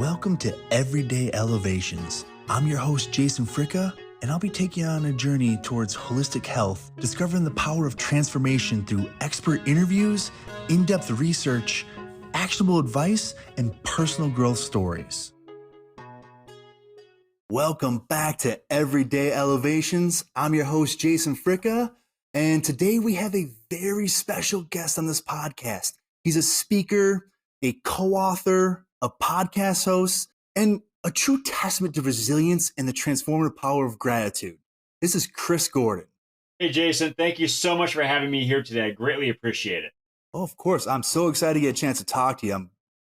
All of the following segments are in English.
Welcome to Everyday Elevations. I'm your host, Jason Fricka, and I'll be taking you on a journey towards holistic health, discovering the power of transformation through expert interviews, in-depth research, actionable advice, and personal growth stories. Welcome back to Everyday Elevations. I'm your host, Jason Fricka, and today we have a very special guest on this podcast. He's a speaker, a co-author, a podcast host, and a true testament to resilience and the transformative power of gratitude. This is Chris Gordon. Hey, Jason, thank you so much for having me here today. I greatly appreciate it. Oh, of course. I'm so excited to get a chance to talk to you. I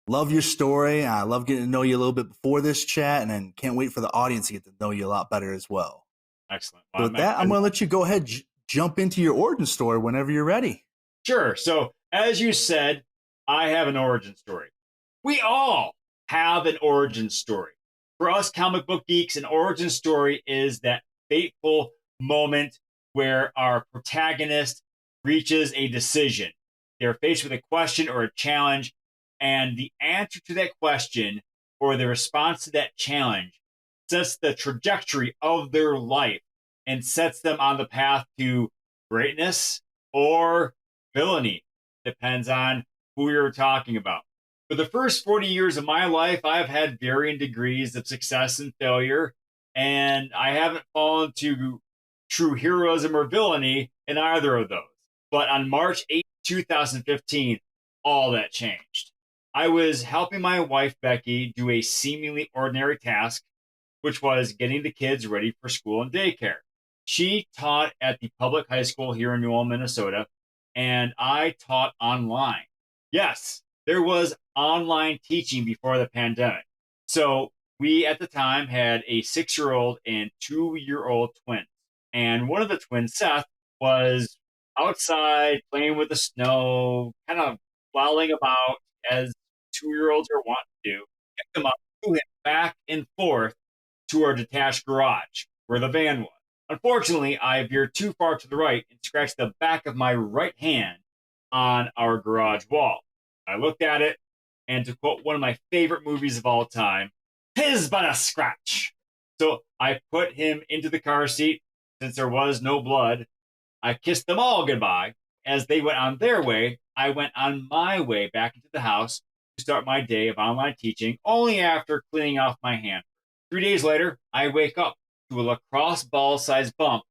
love your story. I love getting to know you a little bit before this chat, and then can't wait for the audience to get to know you a lot better as well. Excellent. So with that, I'm going to let you go ahead, jump into your origin story whenever you're ready. Sure. So as you said, I have an origin story. We all have an origin story. For us comic book geeks, an origin story is that fateful moment where our protagonist reaches a decision. They're faced with a question or a challenge, and the answer to that question or the response to that challenge sets the trajectory of their life and sets them on the path to greatness or villainy. Depends on who you're talking about. For the first 40 years of my life, I've had varying degrees of success and failure, and I haven't fallen to true heroism or villainy in either of those. But on March 8, 2015, all that changed. I was helping my wife, Becky, do a seemingly ordinary task, which was getting the kids ready for school and daycare. She taught at the public high school here in New Ulm, Minnesota, and I taught online. Yes, there was online teaching before the pandemic. So we at the time had a 6-year-old and 2-year-old twins. And one of the twins, Seth, was outside playing with the snow, kind of lolling about as 2-year-olds are wont to do. Picked him up, threw him back and forth to our detached garage where the van was. Unfortunately, I veered too far to the right and scratched the back of my right hand on our garage wall. I looked at it, and to quote one of my favorite movies of all time, "'Tis but a scratch." So I put him into the car seat. Since there was no blood, I kissed them all goodbye. As they went on their way, I went on my way back into the house to start my day of online teaching, only after cleaning off my hand. 3 days later, I wake up to a lacrosse ball-sized bump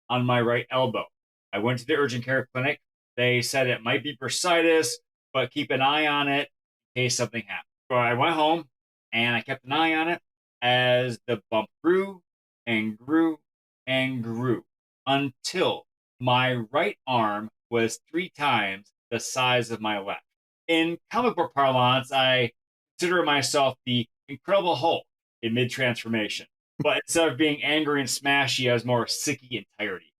on my right elbow. I went to the urgent care clinic. They said it might be bursitis, but keep an eye on it in case something happened. So I went home and I kept an eye on it as the bump grew and grew and grew until my right arm was 3 times the size of my left. In comic book parlance, I consider myself the Incredible Hulk in mid-transformation. But instead of being angry and smashy, I was more sicky and tiredy.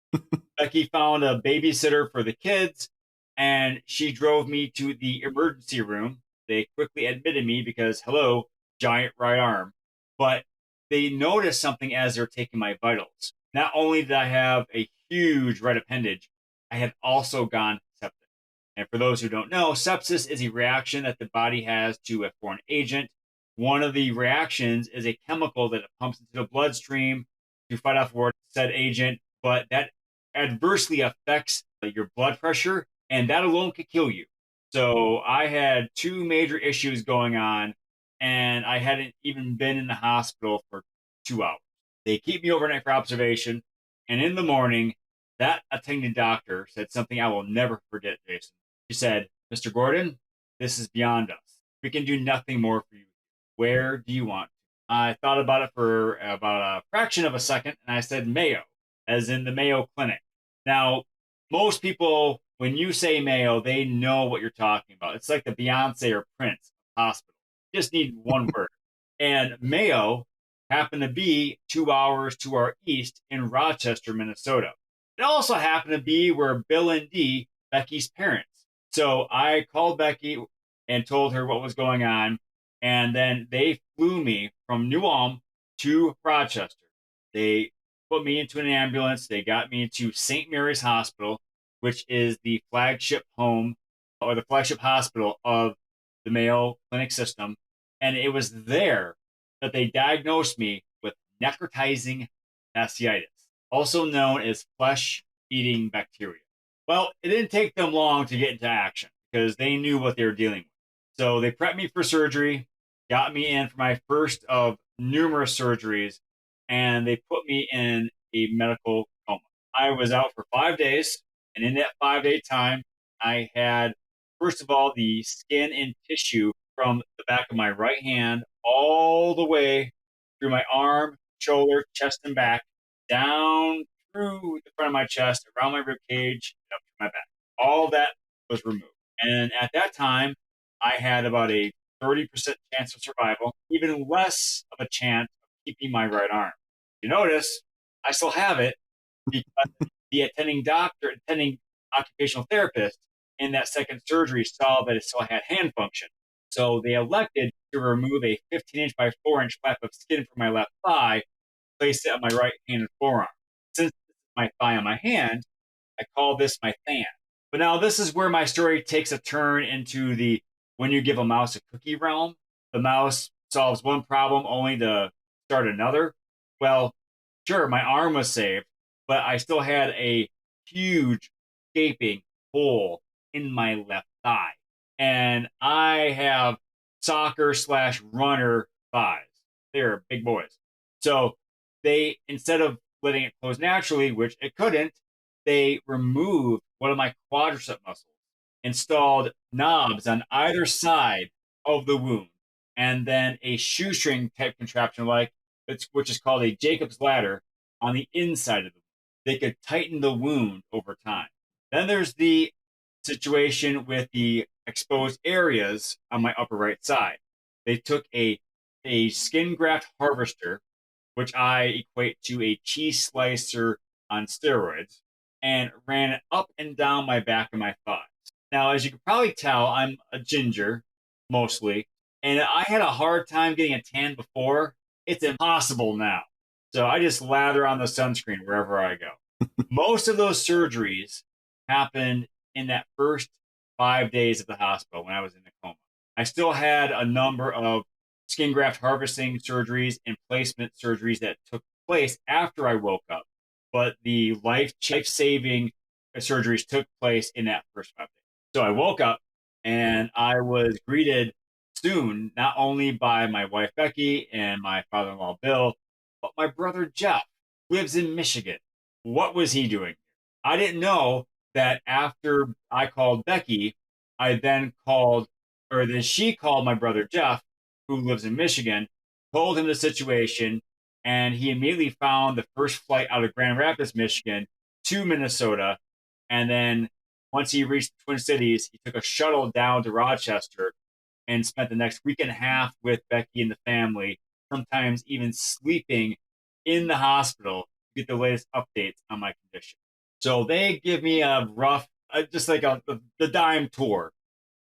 Becky found a babysitter for the kids, and she drove me to the emergency room. They quickly admitted me because, hello, giant right arm. But they noticed something as they were taking my vitals. Not only did I have a huge right appendage, I had also gone septic. And for those who don't know, sepsis is a reaction that the body has to a foreign agent. One of the reactions is a chemical that it pumps into the bloodstream to fight off said agent, but that adversely affects your blood pressure, and that alone could kill you. So I had 2 major issues going on, and I hadn't even been in the hospital for 2 hours. They keep me overnight for observation, and in the morning, that attending doctor said something I will never forget, Jason. She said, "Mr. Gordon, this is beyond us. We can do nothing more for you. Where do you want?" I thought about it for about a fraction of a second, and I said Mayo, as in the Mayo Clinic. Now, most people, when you say Mayo, they know what you're talking about. It's like the Beyonce or Prince hospital. You just need one word. And Mayo happened to be 2 hours to our east in Rochester, Minnesota. It also happened to be where Bill and Dee, Becky's parents. So I called Becky and told her what was going on. And then they flew me from New Ulm to Rochester. They put me into an ambulance. They got me into St. Mary's Hospital, which is the flagship home or the flagship hospital of the Mayo Clinic system. And it was there that they diagnosed me with necrotizing fasciitis, also known as flesh-eating bacteria. Well, it didn't take them long to get into action because they knew what they were dealing with. So they prepped me for surgery, got me in for my first of numerous surgeries, and they put me in a medical coma. I was out for 5 days, and in that 5 day time, I had, first of all, the skin and tissue from the back of my right hand all the way through my arm, shoulder, chest, and back, down through the front of my chest, around my rib cage, and up to my back. All that was removed. And at that time, I had about a 30% chance of survival, even less of a chance of keeping my right arm. You notice I still have it because the attending occupational therapist in that second surgery saw that it still had hand function. So they elected to remove a 15-inch by 4-inch flap of skin from my left thigh, place it on my right hand and forearm. Since this is my thigh on my hand, I call this my fan. But now this is where my story takes a turn into the when you give a mouse a cookie realm. The mouse solves one problem only to start another. Well, sure, my arm was saved, but I still had a huge gaping hole in my left thigh. And I have soccer/runner thighs. They're big boys. So they, instead of letting it close naturally, which it couldn't, they removed one of my quadricep muscles, installed knobs on either side of the wound, and then a shoestring type contraption, which is called a Jacob's ladder, on the inside of the wound. They could tighten the wound over time. Then there's the situation with the exposed areas on my upper right side. They took a skin graft harvester, which I equate to a cheese slicer on steroids, and ran it up and down my back and my thighs. Now, as you can probably tell, I'm a ginger, mostly, and I had a hard time getting a tan before. It's impossible now. So I just lather on the sunscreen wherever I go. Most of those surgeries happened in that first 5 days of the hospital when I was in the coma. I still had a number of skin graft harvesting surgeries and placement surgeries that took place after I woke up, but the life-saving surgeries took place in that first 5 days. So I woke up and I was greeted soon, not only by my wife Becky and my father-in-law Bill, but my brother Jeff lives in Michigan. What was he doing? I didn't know that after I called Becky, I then called, or then she called my brother Jeff, who lives in Michigan, told him the situation, and he immediately found the first flight out of Grand Rapids, Michigan to Minnesota. And then once he reached the Twin Cities, he took a shuttle down to Rochester and spent the next week and a half with Becky and the family, sometimes even sleeping in the hospital to get the latest updates on my condition. So they give me a rough, just like the dime tour.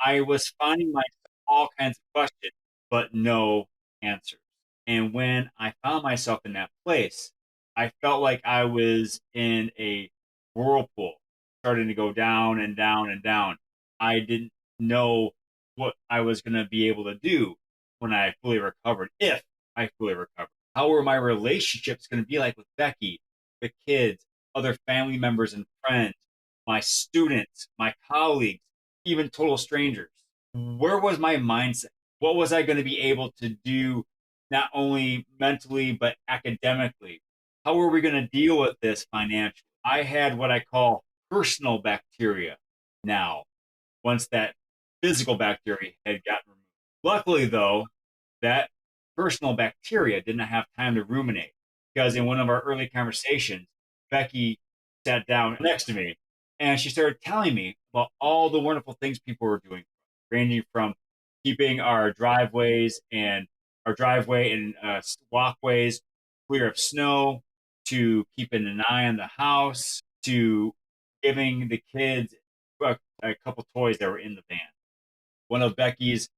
I was finding myself all kinds of questions, but no answers. And when I found myself in that place, I felt like I was in a whirlpool, starting to go down and down and down. I didn't know what I was going to be able to do when I fully recovered, if I fully recovered. How were my relationships going to be like with Becky, the kids, other family members and friends, my students, my colleagues, even total strangers? Where was my mindset? What was I going to be able to do, not only mentally, but academically? How were we going to deal with this financially? I had what I call personal bacteria now, once that physical bacteria had gotten removed. Luckily, though, that personal bacteria didn't have time to ruminate, because in one of our early conversations, Becky sat down next to me and she started telling me about all the wonderful things people were doing, ranging from keeping our driveways and walkways clear of snow, to keeping an eye on the house, to giving the kids a couple toys that were in the van. One of Becky's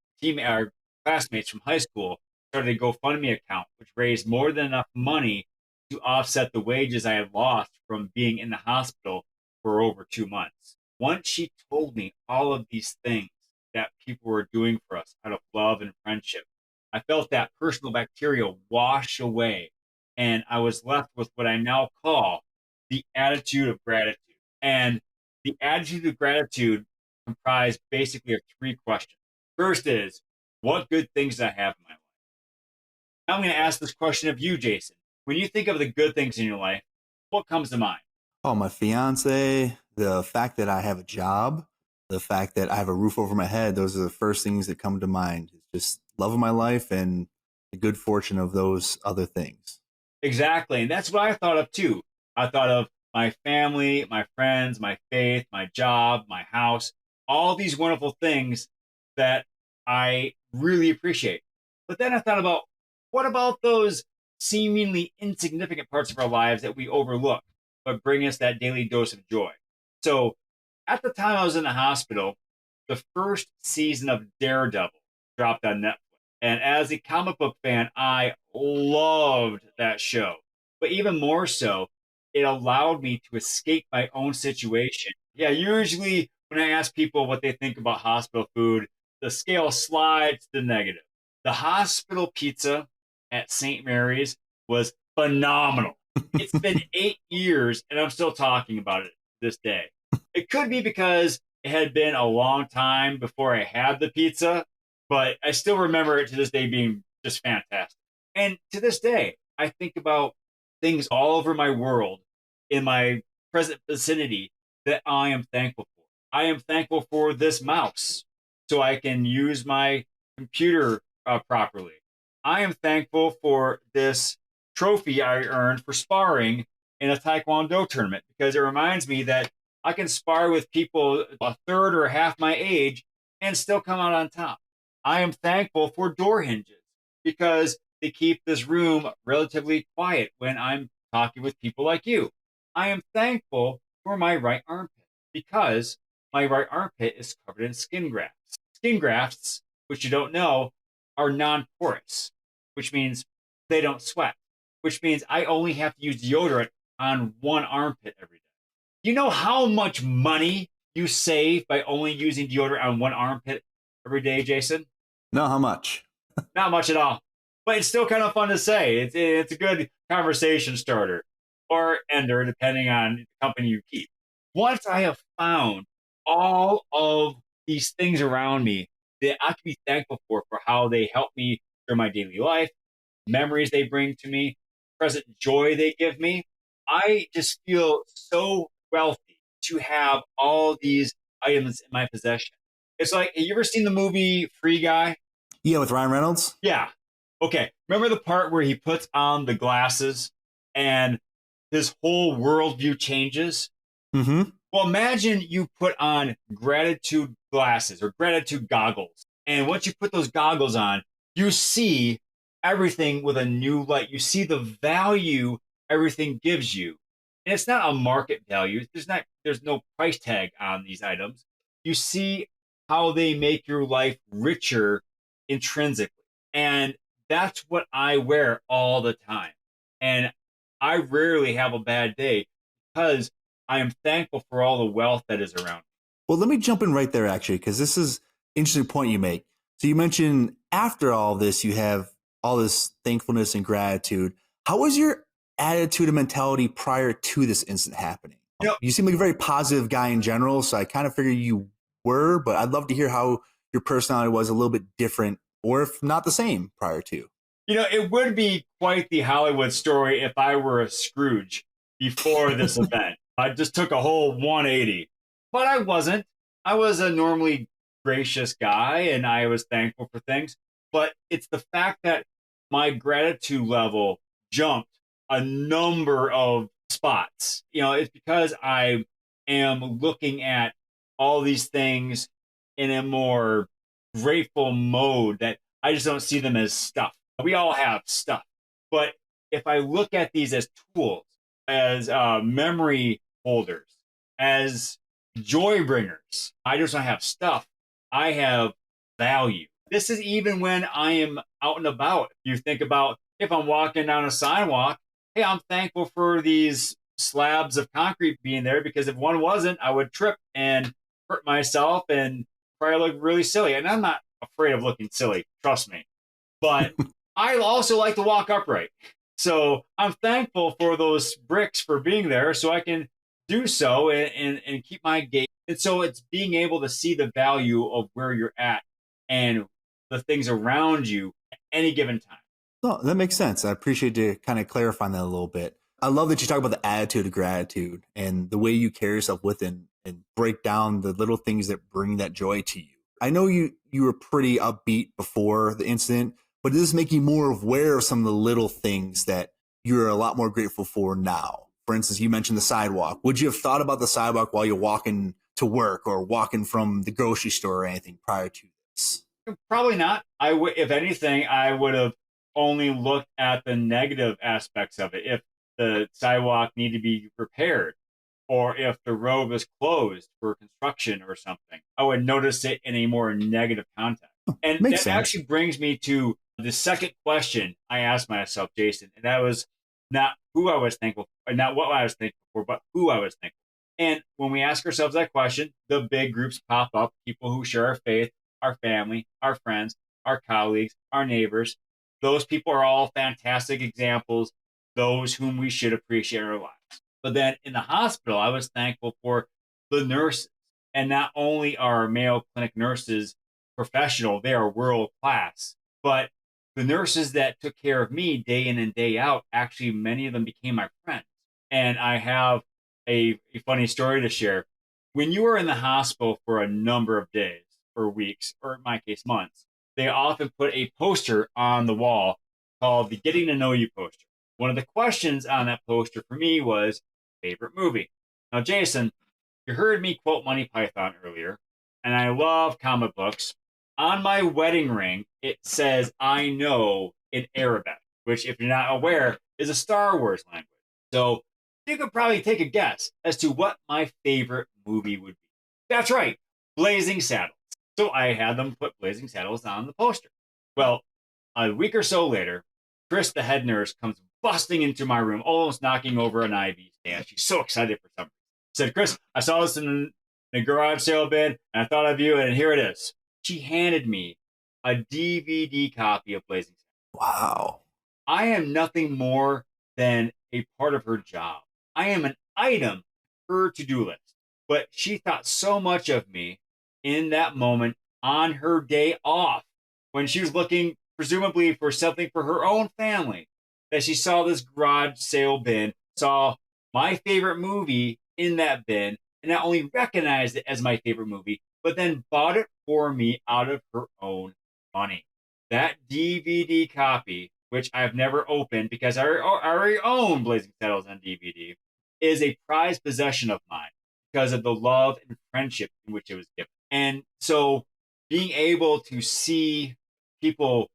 our classmates from high school started a GoFundMe account, which raised more than enough money to offset the wages I had lost from being in the hospital for over 2 months. Once she told me all of these things that people were doing for us out of love and friendship, I felt that personal bacteria wash away. And I was left with what I now call the attitude of gratitude. And the attitude of gratitude comprised basically of three questions. First is, what good things do I have in my life? Now I'm going to ask this question of you, Jason. When you think of the good things in your life, what comes to mind? Oh, my fiance, the fact that I have a job, the fact that I have a roof over my head, those are the first things that come to mind. It's just love of my life and the good fortune of those other things. Exactly. And that's what I thought of too. I thought of my family, my friends, my faith, my job, my house, all these wonderful things that I really appreciate. But then I thought about what about those seemingly insignificant parts of our lives that we overlook, but bring us that daily dose of joy? So at the time I was in the hospital, the first season of Daredevil dropped on Netflix. And as a comic book fan, I loved that show. But even more so, it allowed me to escape my own situation. Yeah, usually when I ask people what they think about hospital food, the scale slides to negative. The hospital pizza at St. Mary's was phenomenal. It's been 8 years and I'm still talking about it this day. It could be because it had been a long time before I had the pizza, but I still remember it to this day being just fantastic. And to this day, I think about things all over my world in my present vicinity that I am thankful for. I am thankful for this mouse so I can use my computer properly. I am thankful for this trophy I earned for sparring in a Taekwondo tournament because it reminds me that I can spar with people a third or half my age and still come out on top. I am thankful for door hinges because they keep this room relatively quiet when I'm talking with people like you. I am thankful for my right armpit because my right armpit is covered in skin grafts. Skin grafts, which you don't know, are non porous, which means they don't sweat, which means I only have to use deodorant on one armpit every day. You know how much money you save by only using deodorant on one armpit every day, Jason? No, how much? Not much at all. But it's still kind of fun to say. It's a good conversation starter or ender, depending on the company you keep. Once I have found all of these things around me that I can be thankful for how they help me through my daily life, memories they bring to me, present joy they give me, I just feel so wealthy to have all these items in my possession. It's like, have you ever seen the movie Free Guy? Yeah, with Ryan Reynolds? Yeah. Okay. Remember the part where he puts on the glasses and his whole worldview changes? Mm-hmm. Well, imagine you put on gratitude glasses or gratitude goggles. And once you put those goggles on, you see everything with a new light. You see the value everything gives you. And it's not a market value. There's no price tag on these items. You see how they make your life richer intrinsically. And that's what I wear all the time. And I rarely have a bad day because I am thankful for all the wealth that is around me. Well, let me jump in right there, actually, because this is an interesting point you make. So you mentioned after all this, you have all this thankfulness and gratitude. How was your attitude and mentality prior to this incident happening? You know, You seem like a very positive guy in general, so I kind of figured you were, but I'd love to hear how your personality was a little bit different, or if not the same prior to. it would be quite the Hollywood story if I were a Scrooge before this event. I just took a whole 180, but I wasn't. I was a normally gracious guy and I was thankful for things. But it's the fact that my gratitude level jumped a number of spots. It's because I am looking at all these things in a more grateful mode that I just don't see them as stuff. We all have stuff. But if I look at these as tools, as memory holders, as joy bringers, I just don't have stuff. I have value. This is even when I am out and about. You think about if I'm walking down a sidewalk, hey, I'm thankful for these slabs of concrete being there because if one wasn't, I would trip and hurt myself and probably look really silly. And I'm not afraid of looking silly. Trust me. but I also like to walk upright. So I'm thankful for those bricks for being there so I can do so and keep my gait. And so it's being able to see the value of where you're at and the things around you at any given time. No, that makes sense. I appreciate you kind of clarifying that a little bit. I love that you talk about the attitude of gratitude and the way you carry yourself with it and break down the little things that bring that joy to you. I know you were pretty upbeat before the incident, but does this make you more aware of some of the little things that you're a lot more grateful for now? For instance, you mentioned the sidewalk. Would you have thought about the sidewalk while you're walking to work or walking from the grocery store or anything prior to this? Probably not. I would, if anything, I would have only looked at the negative aspects of it. If the sidewalk needed to be repaired, or if the road was closed for construction or something, I would notice it in a more negative context. And Makes that sense. actually brings me to the second question I asked myself, Jason, and that was not who I was thankful for, not what I was thankful for, but who I was thankful for. And when we ask ourselves that question, the big groups pop up, people who share our faith, our family, our friends, our colleagues, our neighbors. Those people are all fantastic examples, those whom we should appreciate in our lives. But then in the hospital, I was thankful for the nurses. And not only are Mayo Clinic nurses professional, they are world class, but the nurses that took care of me day in and day out, actually, many of them became my friends. And I have a funny story to share. When you are in the hospital for a number of days or weeks, or in my case, months, they often put a poster on the wall called the Getting to Know You poster. One of the questions on that poster for me was favorite movie. Now, Jason, you heard me quote Monty Python earlier, and I love comic books. On my wedding ring, it says I know in Arabic, which, if you're not aware, is a Star Wars language. So you could probably take a guess as to what my favorite movie would be. That's right, Blazing Saddles. So I had them put Blazing Saddles on the poster. Well, a week or so later, Chris, the head nurse, comes busting into my room, almost knocking over an IV stand. She's so excited for something. Said, Chris, I saw this in the garage sale bin, and I thought of you, and here it is. She handed me a DVD copy of Blazing Saddles. Wow. I am nothing more than a part of her job. I am an item on her to-do list. But she thought so much of me in that moment on her day off when she was looking presumably for something for her own family that she saw this garage sale bin, saw my favorite movie in that bin, and not only recognized it as my favorite movie, but then bought it for me out of her own money. That DVD copy, which I've never opened because I already own Blazing Saddles on DVD, is a prized possession of mine because of the love and friendship in which it was given. And so being able to see people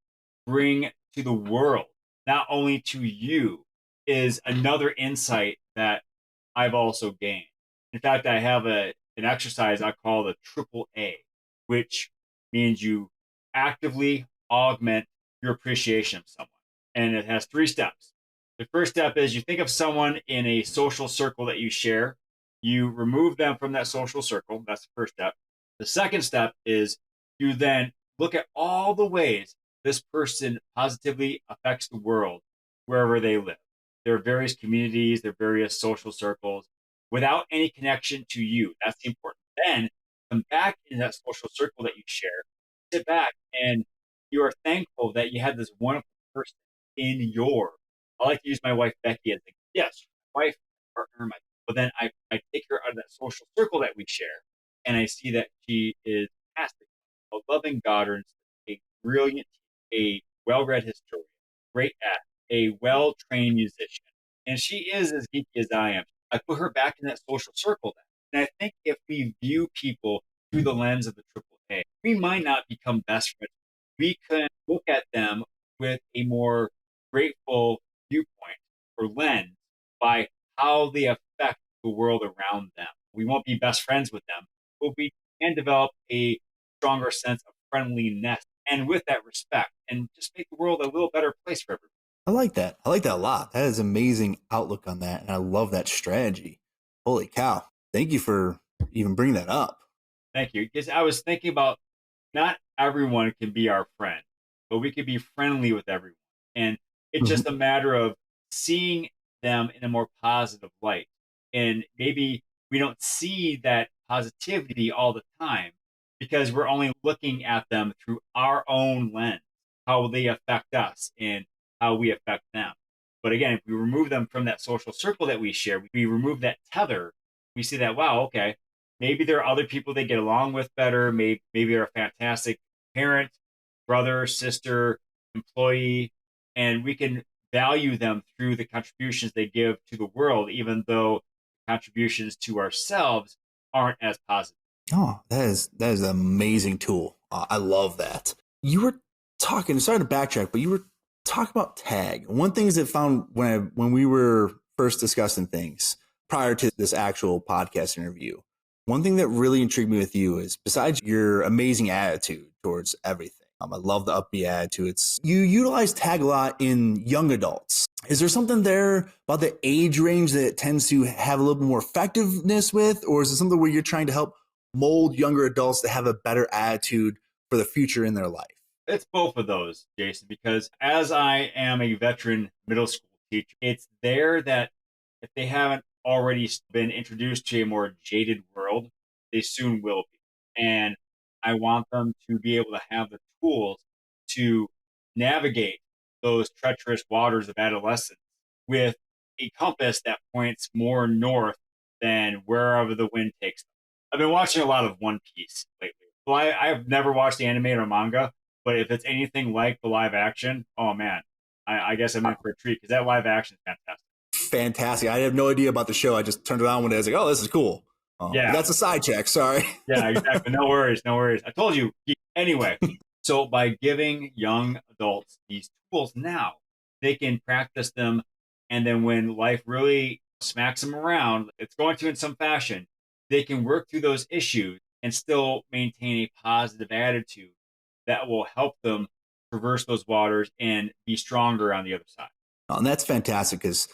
bring to the world, not only to you, is another insight that I've also gained. In fact, I have an exercise I call the triple A, which means you actively augment your appreciation of someone. And it has 3 steps. The first step is you think of someone in a social circle that you share. You remove them from that social circle. That's the first step. The second step is you then look at all the ways this person positively affects the world wherever they live. Their various communities, their various social circles, without any connection to you. That's the important. Then come back in that social circle that you share, sit back, and you are thankful that you had this wonderful person in your. I like to use my wife Becky as a yes, my wife, my partner, my. But then I take her out of that social circle that we share, and I see that she is fantastic, a loving daughter, a brilliant, a well-read historian, great at, a well-trained musician, and she is as geeky as I am. I put her back in that social circle then. And I think if we view people through the lens of the triple A, we might not become best friends. We can look at them with a more grateful viewpoint or lens by how they affect the world around them. We won't be best friends with them, but we can develop a stronger sense of friendliness and with that respect and just make the world a little better place for everyone. I like that. I like that a lot. That is amazing outlook on that. And I love that strategy. Holy cow. Thank you for even bringing that up. Thank you. Because I was thinking about not everyone can be our friend, but we could be friendly with everyone. And it's Mhm. just a matter of seeing them in a more positive light. And maybe we don't see that positivity all the time because we're only looking at them through our own lens, how they affect us and how we affect them. But again, if we remove them from that social circle that we share, we remove that tether, we see that, wow, okay, maybe there are other people they get along with better. Maybe they're a fantastic parent, brother, sister, employee, and we can value them through the contributions they give to the world, even though contributions to ourselves aren't as positive. Oh, that is an amazing tool. I love that. You were talking. Sorry to backtrack, but you were talking about tag. One thing is that found when we were first discussing things prior to this actual podcast interview. One thing that really intrigued me with you is besides your amazing attitude towards everything. I love the upbeat attitude. You utilize tag a lot in young adults. Is there something there about the age range that it tends to have a little bit more effectiveness with, or is it something where you're trying to help mold younger adults to have a better attitude for the future in their life? It's both of those, Jason, because as I am a veteran middle school teacher, it's there that if they haven't already been introduced to a more jaded world, they soon will be. And I want them to be able to have the tools to navigate those treacherous waters of adolescence with a compass that points more north than wherever the wind takes them. I've been watching a lot of One Piece lately. Well, I've never watched the anime or manga, but if it's anything like the live action, oh man, I guess I'm in for a treat because that live action is fantastic. Fantastic. I have no idea about the show. I just turned it on one day. I was like, oh, this is cool. But Yeah, that's a side check. Sorry. yeah, exactly. No worries, no worries. I told you. Anyway, so by giving young adults these tools now, they can practice them. And then when life really smacks them around, it's going to in some fashion, they can work through those issues and still maintain a positive attitude that will help them traverse those waters and be stronger on the other side. And that's fantastic because,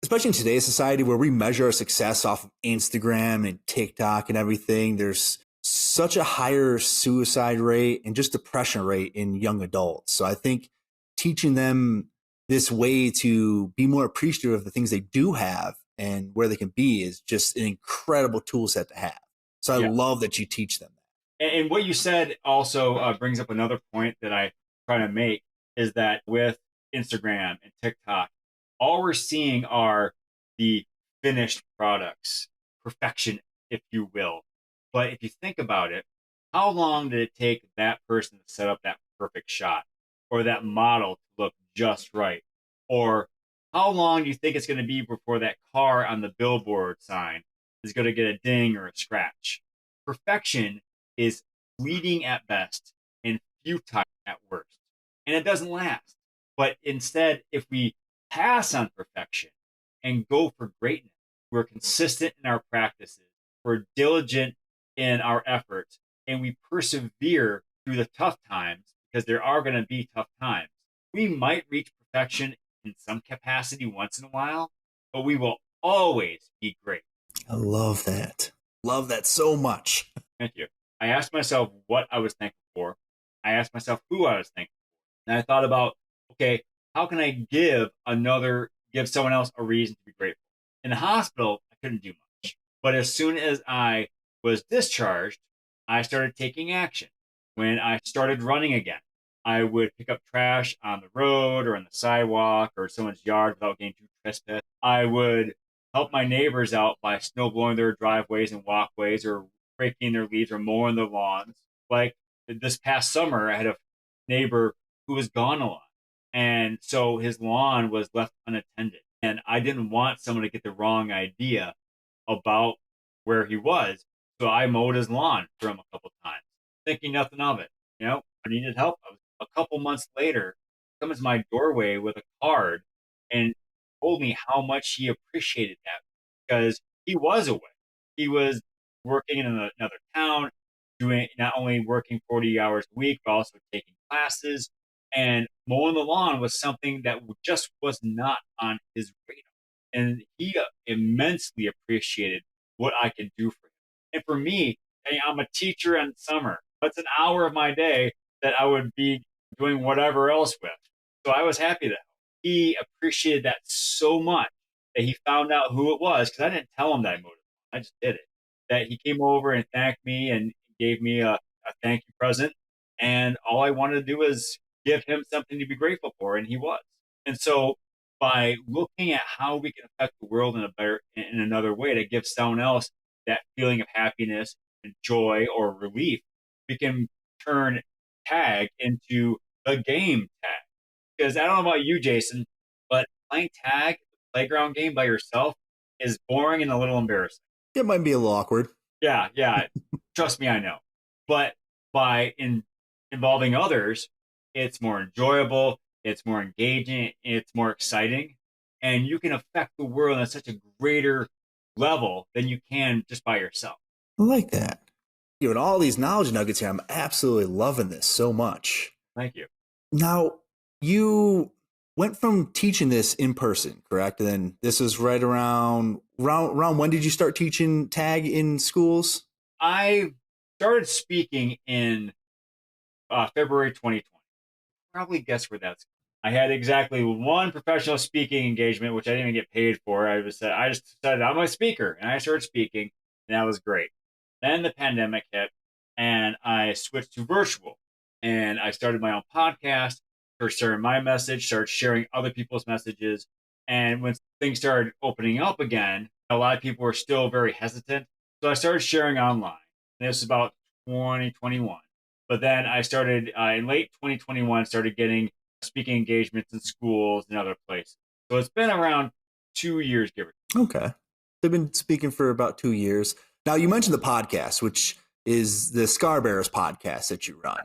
especially in today's society where we measure our success off of Instagram and TikTok and everything, there's such a higher suicide rate and just depression rate in young adults. So I think teaching them this way to be more appreciative of the things they do have and where they can be is just an incredible tool set to have. So I Yeah. love that you teach them. And what you said also brings up another point that I try to make is that with Instagram and TikTok, all we're seeing are the finished products, perfection, if you will. But if you think about it, how long did it take that person to set up that perfect shot or that model to look just right? Or how long do you think it's going to be before that car on the billboard sign is going to get a ding or a scratch? Perfection is fleeting at best and futile at worst. And it doesn't last. But instead, if we pass on perfection and go for greatness, we're consistent in our practices, we're diligent in our efforts, and we persevere through the tough times because there are going to be tough times. We might reach perfection in some capacity once in a while, but we will always be great. I love that. Love that so much. Thank you. I asked myself what I was thankful for. I asked myself who I was thankful for. And I thought about, okay, how can I give someone else a reason to be grateful? In the hospital, I couldn't do much. But as soon as I was discharged, I started taking action. When I started running again, I would pick up trash on the road or on the sidewalk or someone's yard without getting too trespassed. I would help my neighbors out by snow blowing their driveways and walkways or raking their leaves or mowing their lawns. Like this past summer, I had a neighbor who was gone a lot. And so his lawn was left unattended. And I didn't want someone to get the wrong idea about where he was. So I mowed his lawn for him a couple times, thinking nothing of it. I needed help. A couple months later, he comes to my doorway with a card and told me how much he appreciated that because he was away. He was working in another town, doing not only working 40 hours a week, but also taking classes. And mowing the lawn was something that just was not on his radar. And he immensely appreciated what I could do for him. And for me, hey, I'm a teacher in summer. That's an hour of my day that I would be doing whatever else with. So I was happy that he appreciated that so much that he found out who it was, because I didn't tell him that I mowed his lawn. I just did it. That he came over and thanked me and gave me a thank you present. And all I wanted to do was give him something to be grateful for, and he was. And so by looking at how we can affect the world in another way to give someone else that feeling of happiness and joy or relief, we can turn tag into a game tag. Because I don't know about you, Jason, but playing tag, the playground game by yourself, is boring and a little embarrassing. It might be a little awkward. Yeah. Trust me, I know. But by involving others, it's more enjoyable, it's more engaging, it's more exciting, and you can affect the world at such a greater level than you can just by yourself. I like that. And all these knowledge nuggets here, I'm absolutely loving this so much. Thank you. Now, you went from teaching this in person, correct? And then this is right around when did you start teaching tag in schools? I started speaking in February 2020. Probably guess where that's. I had exactly one professional speaking engagement, which I didn't even get paid for. I just decided I'm a speaker, and I started speaking, and that was great. Then the pandemic hit, and I switched to virtual, and I started my own podcast, started sharing my message, started sharing other people's messages, and when things started opening up again, a lot of people were still very hesitant, so I started sharing online. And this was about 2021. But then I started in late 2021, started getting speaking engagements in schools and other places. So it's been around 2 years, give or take. Okay. They've been speaking for about 2 years. Now, you mentioned the podcast, which is the Scar Bearers podcast that you run.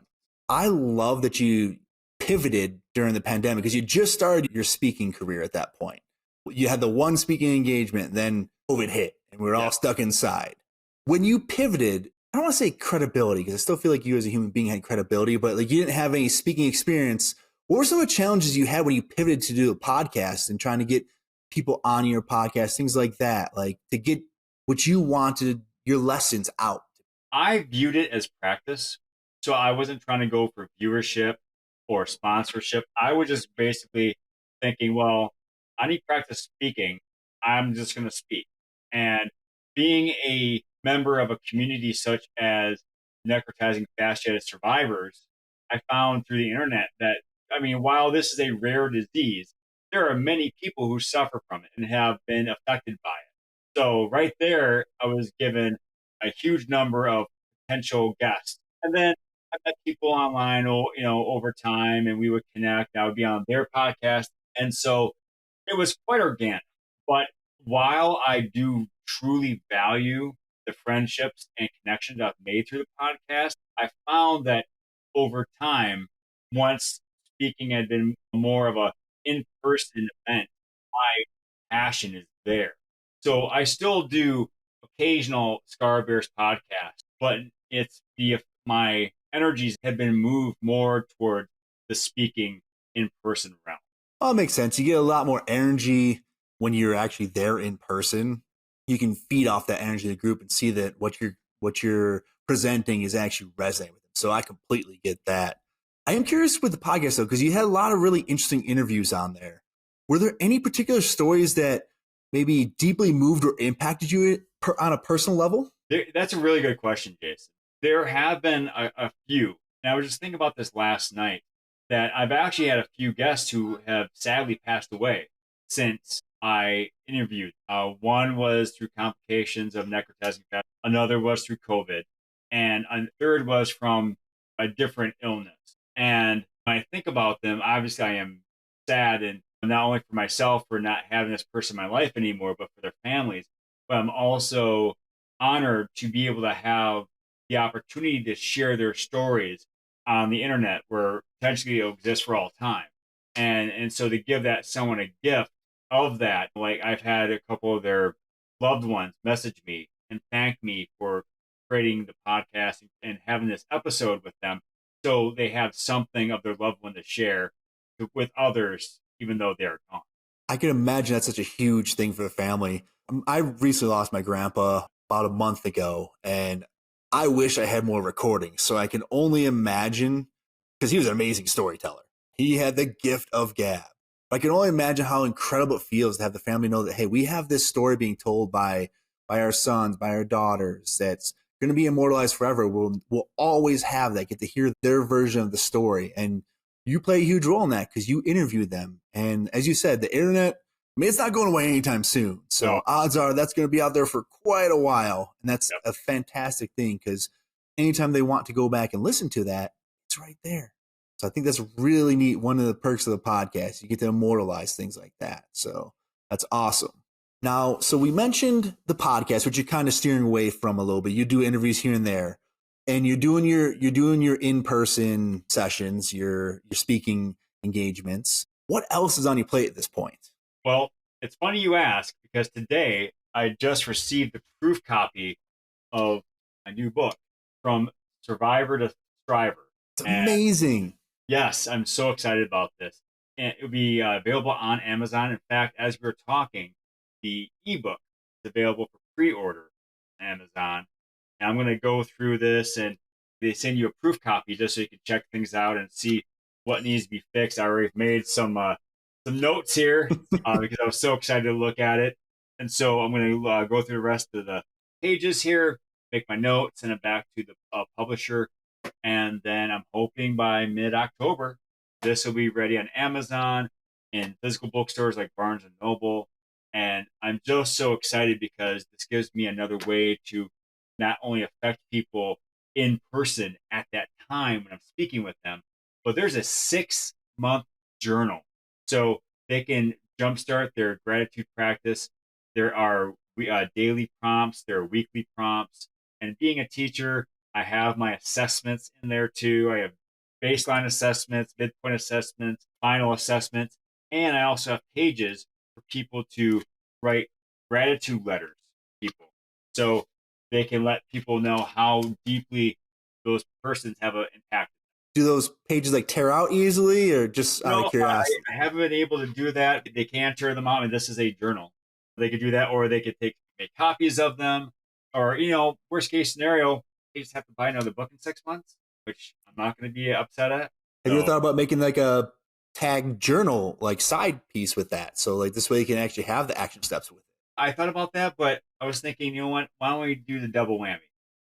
I love that you pivoted during the pandemic because you just started your speaking career at that point. You had the one speaking engagement, then COVID hit, and we were all stuck inside. When you pivoted, I don't want to say credibility because I still feel like you as a human being had credibility, but like you didn't have any speaking experience. What were some of the challenges you had when you pivoted to do a podcast and trying to get people on your podcast, things like that, like to get what you wanted, your lessons out? I viewed it as practice. So I wasn't trying to go for viewership or sponsorship. I was just basically thinking, well, I need practice speaking. I'm just going to speak. And being a member of a community such as necrotizing fasciitis survivors, I found through the internet that, I mean, while this is a rare disease, there are many people who suffer from it and have been affected by it. So right there, I was given a huge number of potential guests. And then I met people online, over time, and we would connect. I would be on their podcast. And so it was quite organic. But while I do truly value the friendships and connections I've made through the podcast, I found that over time, once speaking had been more of a in-person event, my passion is there. So I still do occasional Scar Bears podcasts, but my energies have been moved more toward the speaking in-person realm. Oh, it makes sense. You get a lot more energy when you're actually there in person. You can feed off that energy of the group and see that what you're presenting is actually resonating with them. So I completely get that. I am curious with the podcast though, because you had a lot of really interesting interviews on there. Were there any particular stories that maybe deeply moved or impacted you on a personal level? That's a really good question, Jason. There have been a few. And I was just thinking about this last night, that I've actually had a few guests who have sadly passed away since I interviewed. One was through complications of necrotizing fasciitis. Another was through COVID. And a third was from a different illness. And when I think about them, obviously I am sad, and not only for myself for not having this person in my life anymore, but for their families. But I'm also honored to be able to have the opportunity to share their stories on the internet, where potentially it'll exist for all time. And so to give that someone a gift of that, like I've had a couple of their loved ones message me and thank me for creating the podcast and having this episode with them, so they have something of their loved one to share with others, even though they're gone. I can imagine that's such a huge thing for the family. I recently lost my grandpa about a month ago, and I wish I had more recordings. So I can only imagine, because he was an amazing storyteller. He had the gift of gab. I can only imagine how incredible it feels to have the family know that, hey, we have this story being told by our sons, by our daughters, that's going to be immortalized forever. We'll always have that, get to hear their version of the story. And you play a huge role in that because you interviewed them. And as you said, the internet, I mean, it's not going away anytime soon. So odds are that's going to be out there for quite a while. And that's a fantastic thing because anytime they want to go back and listen to that, it's right there. So I think that's really neat. One of the perks of the podcast, you get to immortalize things like that. So that's awesome. Now, so we mentioned the podcast, which you're kind of steering away from a little bit. You do interviews here and there, and you're doing your in-person sessions, your speaking engagements. What else is on your plate at this point? Well, it's funny you ask because today I just received the proof copy of a new book, From Survivor to Striver. It's amazing. Yes, I'm so excited about this. And it will be available on Amazon. In fact, as we were talking, the ebook is available for pre-order on Amazon. And I'm going to go through this, and they send you a proof copy just so you can check things out and see what needs to be fixed. I already made some notes here because I was so excited to look at it. And so I'm going to go through the rest of the pages here, make my notes, send it back to the publisher. And then I'm hoping by mid-October, this will be ready on Amazon and physical bookstores like Barnes & Noble. And I'm just so excited because this gives me another way to not only affect people in person at that time when I'm speaking with them, but there's a 6-month journal. So they can jumpstart their gratitude practice. There are daily prompts, there are weekly prompts. And being a teacher, I have my assessments in there too. I have baseline assessments, midpoint assessments, final assessments, and I also have pages for people to write gratitude letters to people. So they can let people know how deeply those persons have an impact. Do those pages like tear out easily or just out of curiosity? I haven't been able to do that. They can tear them out, and this is a journal. They could do that, or they could make copies of them, or, worst case scenario, they just have to buy another book in 6 months, which I'm not going to be upset at. Have you ever thought about making like a tag journal, like side piece with that? So like this way you can actually have the action steps with it. I thought about that, but I was thinking, you know what? Why don't we do the double whammy?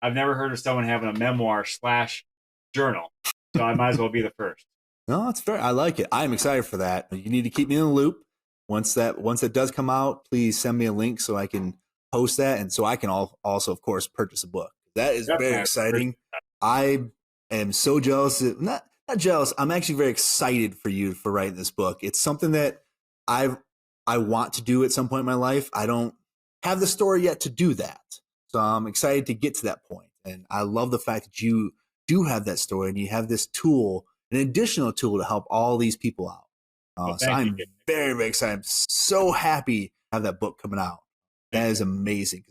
I've never heard of someone having a memoir / journal, so I might as well be the first. No, that's fair. I like it. I'm excited for that. You need to keep me in the loop. Once that does come out, please send me a link so I can post that, and so I can also, of course, purchase a book. That is very exciting. I am so jealous. Not jealous. I'm actually very excited for you for writing this book. It's something that I want to do at some point in my life. I don't have the story yet to do that. So I'm excited to get to that point. And I love the fact that you do have that story and you have this tool, an additional tool to help all these people out. So I'm very, very excited. I'm so happy to have that book coming out. That is amazing.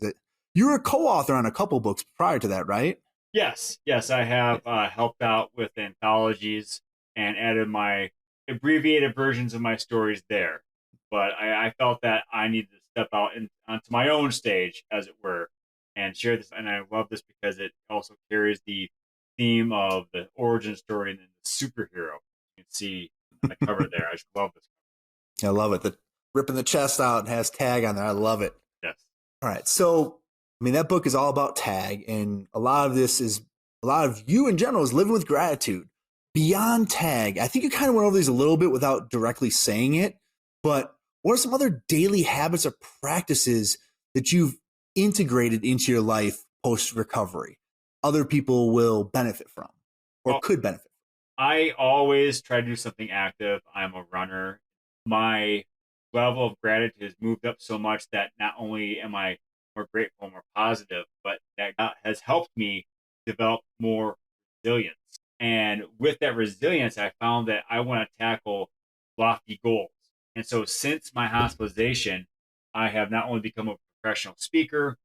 You were a co-author on a couple books prior to that, right? Yes. I have helped out with anthologies and added my abbreviated versions of my stories there. But I felt that I needed to step out onto my own stage, as it were, and share this. And I love this because it also carries the theme of the origin story and the superhero. You can see on the cover there. I just love this. I love it. The ripping the chest out and has tag on there. I love it. Yes. All right. So, I mean, that book is all about tag, and a lot of you in general is living with gratitude. Beyond tag, I think you kind of went over these a little bit without directly saying it, but what are some other daily habits or practices that you've integrated into your life post-recovery other people will benefit from or could benefit from? I always try to do something active. I'm a runner. My level of gratitude has moved up so much that not only am I more grateful, more positive, but that has helped me develop more resilience. And with that resilience, I found that I want to tackle lofty goals. And so since my hospitalization, I have not only become a professional speaker,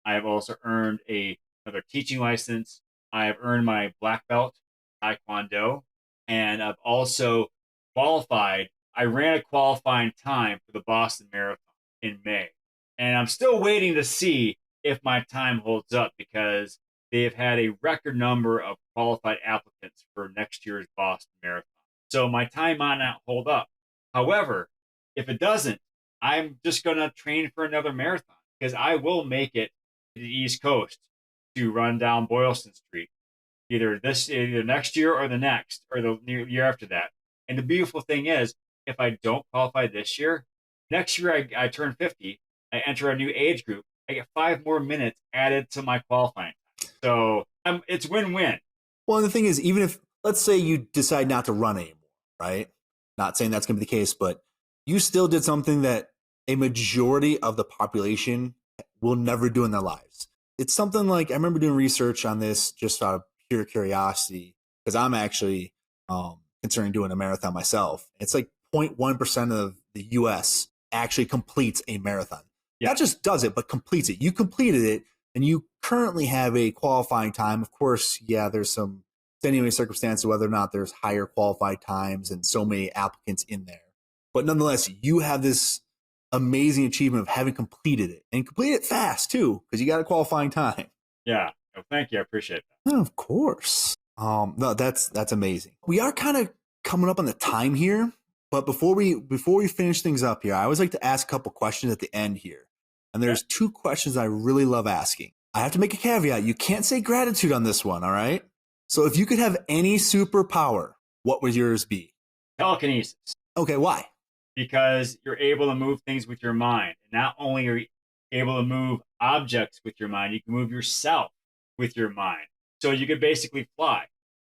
I have also earned another teaching license. I have earned my black belt Taekwondo, and I've also qualified. I ran a qualifying time for the Boston Marathon in May. And I'm still waiting to see if my time holds up because they've had a record number of qualified applicants for next year's Boston Marathon. So my time might not hold up. However, if it doesn't, I'm just going to train for another marathon because I will make it to the East Coast to run down Boylston Street, either next year or the next or the year after that. And the beautiful thing is, if I don't qualify this year, next year I turn 50, I enter a new age group, I get 5 more minutes added to my qualifying time. So it's win-win. Well, and the thing is, even if, let's say you decide not to run anymore, right? Not saying that's going to be the case, but you still did something that a majority of the population will never do in their lives. It's something like, I remember doing research on this just out of pure curiosity, because I'm actually considering doing a marathon myself. It's like 0.1% of the US actually completes a marathon. Yeah. Not just does it, but completes it. You completed it, and you currently have a qualifying time. Of course, yeah, there's some extenuating circumstances whether or not there's higher qualified times and so many applicants in there. But nonetheless, you have this amazing achievement of having completed it, and completed it fast too, because you got a qualifying time. Yeah. Oh, thank you. I appreciate that. Oh, of course. No, that's amazing. We are kind of coming up on the time here, but before we finish things up here, I always like to ask a couple questions at the end here. And there's 2 questions I really love asking. I have to make a caveat. You can't say gratitude on this one, all right? So if you could have any superpower, what would yours be? Telekinesis. Okay, why? Because you're able to move things with your mind. And not only are you able to move objects with your mind, you can move yourself with your mind. So you could basically fly.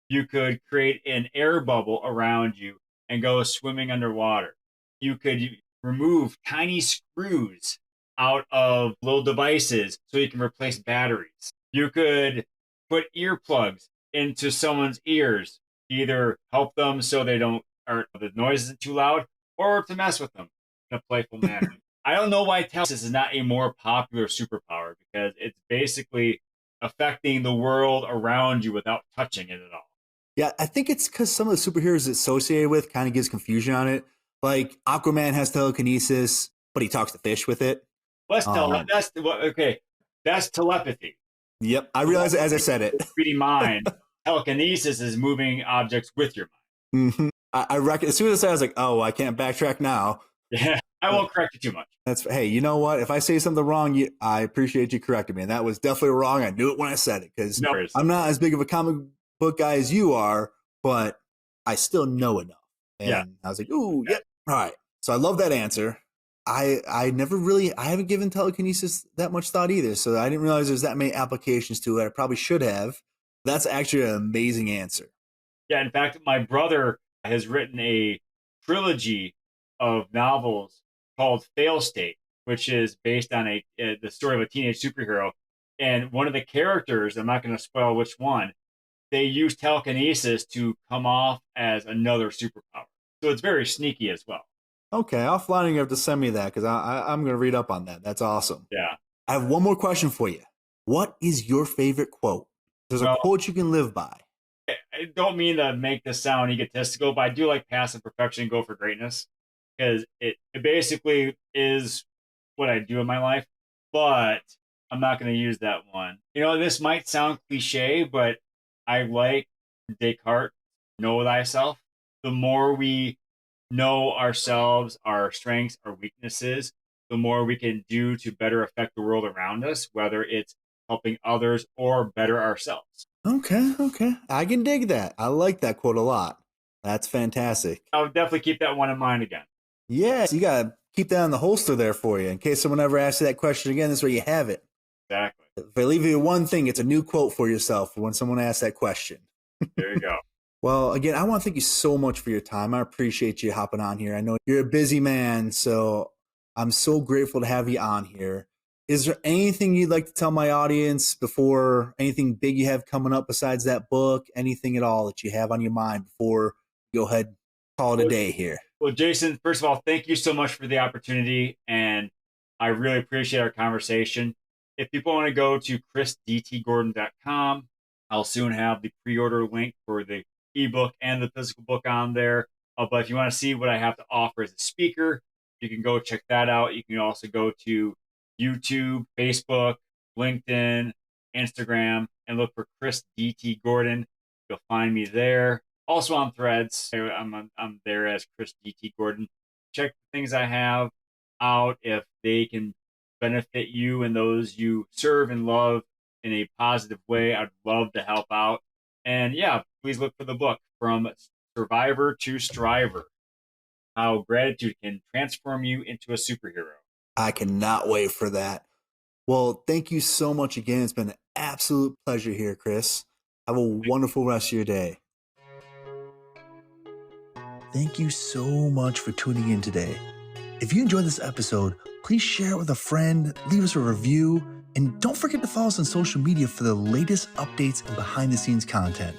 You could create an air bubble around you and go swimming underwater. You could remove tiny screws out of little devices so you can replace batteries. You could put earplugs into someone's ears, either help them so they don't, or the noise isn't too loud, or to mess with them in a playful manner. I don't know why telekinesis is not a more popular superpower, because it's basically affecting the world around you without touching it at all. Yeah, I think it's because some of the superheroes it's associated with kind of gives confusion on it. Like Aquaman has telekinesis, but he talks to fish with it. That's telepathy. Yep, I realized it as I said it. 3D mind. Telekinesis is moving objects with your mind. Mm-hmm. I reckon as soon as I said, I was like, oh, I can't backtrack now. Yeah, I won't correct you too much. Hey, you know what? If I say something wrong, I appreciate you correcting me. And that was definitely wrong. I knew it when I said it, because I'm not as big of a comic book guy as you are, but I still know enough. And I was like, ooh, yeah. All right. So I love that answer. I haven't given telekinesis that much thought either. So I didn't realize there's that many applications to it. I probably should have. That's actually an amazing answer. Yeah. In fact, my brother has written a trilogy of novels called Fail State, which is based on the story of a teenage superhero. And one of the characters, I'm not going to spoil which one, they use telekinesis to come off as another superpower. So it's very sneaky as well. Okay, offline you have to send me that, because I'm going to read up on that. That's awesome. Yeah. I have one more question for you. What is your favorite quote? There's a quote you can live by. I don't mean to make this sound egotistical, but I do like passive perfection, go for greatness, because it basically is what I do in my life, but I'm not going to use that one. This might sound cliche, but I like Descartes, know thyself. The more we know ourselves, our strengths, our weaknesses, the more we can do to better affect the world around us, whether it's helping others or better ourselves. Okay. I can dig that. I like that quote a lot. That's fantastic. I'll definitely keep that one in mind again. Yes, you got to keep that on the holster there for you. In case someone ever asks you that question again, this is where you have it. Exactly. If I leave you one thing, it's a new quote for yourself when someone asks that question. There you go. Well, again, I want to thank you so much for your time. I appreciate you hopping on here. I know you're a busy man, so I'm so grateful to have you on here. Is there anything you'd like to tell my audience before, anything big you have coming up besides that book, anything at all that you have on your mind before you go ahead and call it a day here? Well, Jason, first of all, thank you so much for the opportunity, and I really appreciate our conversation. If people want to go to chrisdtgordon.com, I'll soon have the pre-order link for the ebook and the physical book on there. But if you want to see what I have to offer as a speaker, you can go check that out. You can also go to YouTube, Facebook, LinkedIn, Instagram and look for Chris DT Gordon. You'll find me there. Also on Threads, I'm there as Chris DT Gordon. Check the things I have out if they can benefit you and those you serve and love in a positive way. I'd love to help out. And yeah, please look for the book, From Survivor to Striver: How Gratitude Can Transform You into a Superhero. I cannot wait for that. Well, thank you so much again. It's been an absolute pleasure here, Chris. Have a wonderful rest of your day. Thank you so much for tuning in today. If you enjoyed this episode, please share it with a friend, leave us a review, and don't forget to follow us on social media for the latest updates and behind-the-scenes content.